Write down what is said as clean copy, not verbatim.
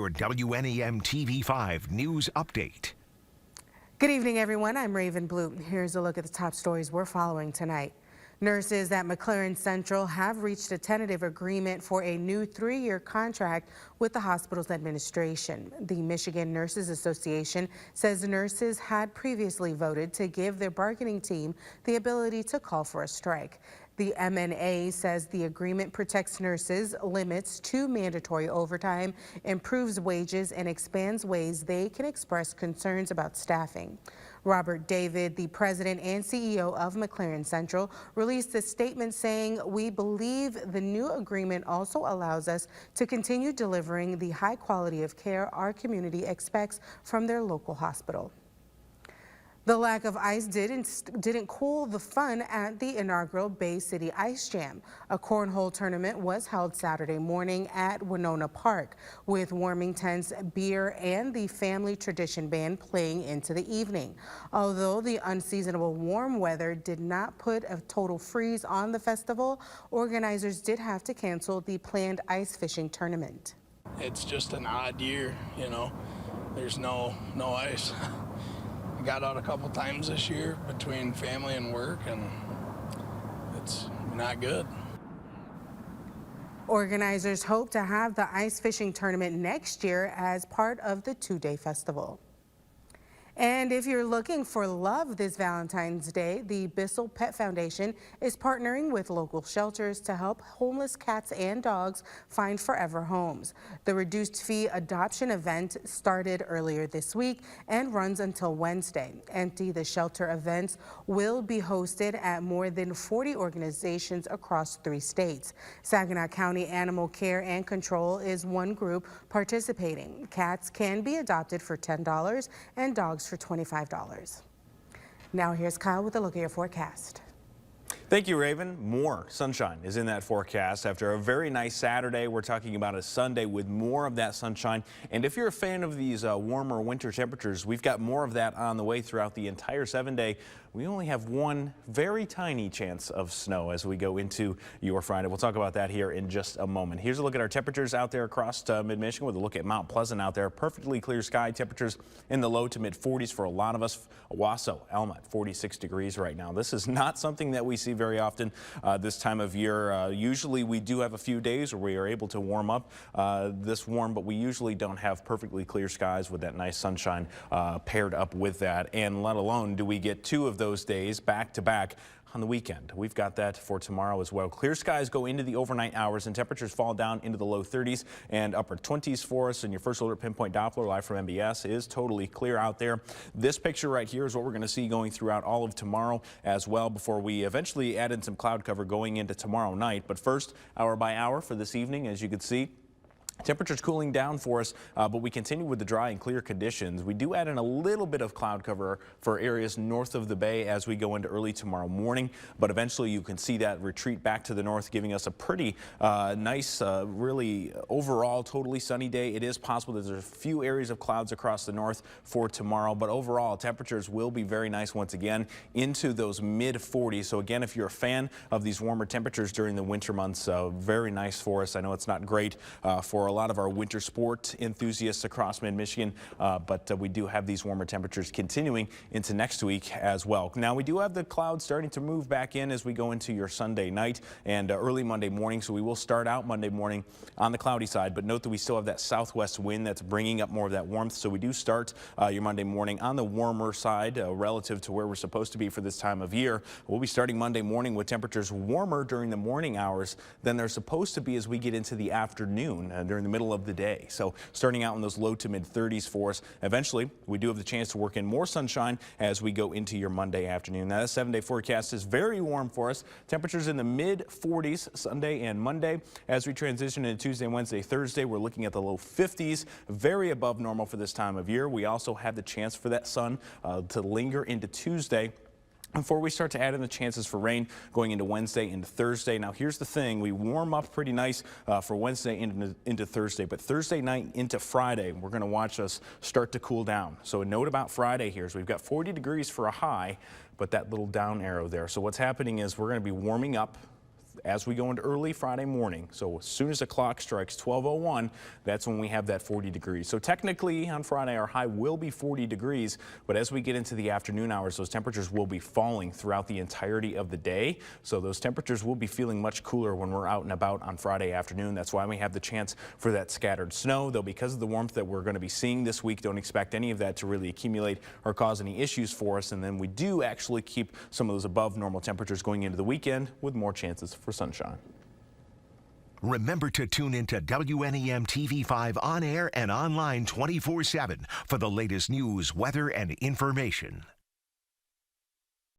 Your WNEM TV5 News Update. Good evening, everyone. I'm Raven Blue. Here's a look at the top stories we're following tonight. Nurses at McLaren Central have reached a tentative agreement for a new 3-year contract with the hospital's administration. The Michigan Nurses Association says nurses had previously voted to give their bargaining team the ability to call for a strike. The MNA says the agreement protects nurses, limits to mandatory overtime, improves wages, and expands ways they can express concerns about staffing. Robert David, the president and CEO of McLaren Central, released a statement saying, "We believe the new agreement also allows us to continue delivering the high quality of care our community expects from their local hospital." The lack of ice didn't cool the fun at the inaugural Bay City Ice Jam. A cornhole tournament was held Saturday morning at Winona Park, with warming tents, beer, and the family tradition band playing into the evening. Although the unseasonable warm weather did not put a total freeze on the festival, organizers did have to cancel the planned ice fishing tournament. It's just an odd year, you know. There's no ice. I got out a couple times this year between family and work, and it's not good. Organizers hope to have the ice fishing tournament next year as part of the 2-day festival. And if you're looking for love this Valentine's Day, the Bissell Pet Foundation is partnering with local shelters to help homeless cats and dogs find forever homes. The reduced fee adoption event started earlier this week and runs until Wednesday. Empty the Shelter events will be hosted at more than 40 organizations across 3 states. Saginaw County Animal Care and Control is one group participating. Cats can be adopted for $10 and dogs for $25. Now here's Kyle with a look at your forecast. Thank you, Raven. More sunshine is in that forecast. After a very nice Saturday, we're talking about a Sunday with more of that sunshine. And if you're a fan of these warmer winter temperatures, we've got more of that on the way throughout the entire 7-day. We only have one very tiny chance of snow as we go into your Friday. We'll talk about that here in just a moment. Here's a look at our temperatures out there across mid-Michigan with a look at Mount Pleasant out there. Perfectly clear sky, temperatures in the low to mid 40s for a lot of us. Owasso, Elma at 46 degrees right now. This is not something that we see very often this time of year. Usually we do have a few days where we are able to warm up this warm, but we usually don't have perfectly clear skies with that nice sunshine paired up with that. And let alone do we get 2 of those days back to back on the weekend. We've got that for tomorrow as well. Clear skies go into the overnight hours and temperatures fall down into the low 30s and upper 20s for us. And your first alert pinpoint Doppler live from MBS is totally clear out there. This picture right here is what we're going to see going throughout all of tomorrow as well before we eventually add in some cloud cover going into tomorrow night. But first, hour by hour for this evening, as you can see, temperatures cooling down for us, but we continue with the dry and clear conditions. We do add in a little bit of cloud cover for areas north of the bay as we go into early tomorrow morning, but eventually you can see that retreat back to the north, giving us a pretty nice, really overall totally sunny day. It is possible that there's a few areas of clouds across the north for tomorrow, but overall temperatures will be very nice once again into those mid 40s. So again, if you're a fan of these warmer temperatures during the winter months, very nice for us. I know it's not great for a lot of our winter sport enthusiasts across mid-Michigan, but we do have these warmer temperatures continuing into next week as well. Now we do have the clouds starting to move back in as we go into your Sunday night and early Monday morning, so we will start out Monday morning on the cloudy side, but note that we still have that southwest wind that's bringing up more of that warmth, so we do start your Monday morning on the warmer side relative to where we're supposed to be for this time of year. We'll be starting Monday morning with temperatures warmer during the morning hours than they're supposed to be as we get into the afternoon during the middle of the day. So starting out in those low to mid 30s for us. Eventually, we do have the chance to work in more sunshine as we go into your Monday afternoon. Now, that 7-day forecast is very warm for us. Temperatures in the mid 40s Sunday and Monday. As we transition into Tuesday, Wednesday, Thursday, we're looking at the low 50s, very above normal for this time of year. We also have the chance for that sun to linger into Tuesday before we start to add in the chances for rain going into Wednesday into Thursday. Now here's the thing, we warm up pretty nice for Wednesday into Thursday, but Thursday night into Friday, we're going to watch us start to cool down. So a note about Friday here is we've got 40 degrees for a high, but that little down arrow there. So what's happening is we're going to be warming up as we go into early Friday morning. So as soon as the clock strikes 12:01, that's when we have that 40 degrees. So technically on Friday, our high will be 40 degrees, but as we get into the afternoon hours, those temperatures will be falling throughout the entirety of the day. So those temperatures will be feeling much cooler when we're out and about on Friday afternoon. That's why we have the chance for that scattered snow, though because of the warmth that we're going to be seeing this week, don't expect any of that to really accumulate or cause any issues for us. And then we do actually keep some of those above normal temperatures going into the weekend with more chances for sunshine. Remember to tune into WNEM TV5 on air and online 24/7 for the latest news, weather, and information.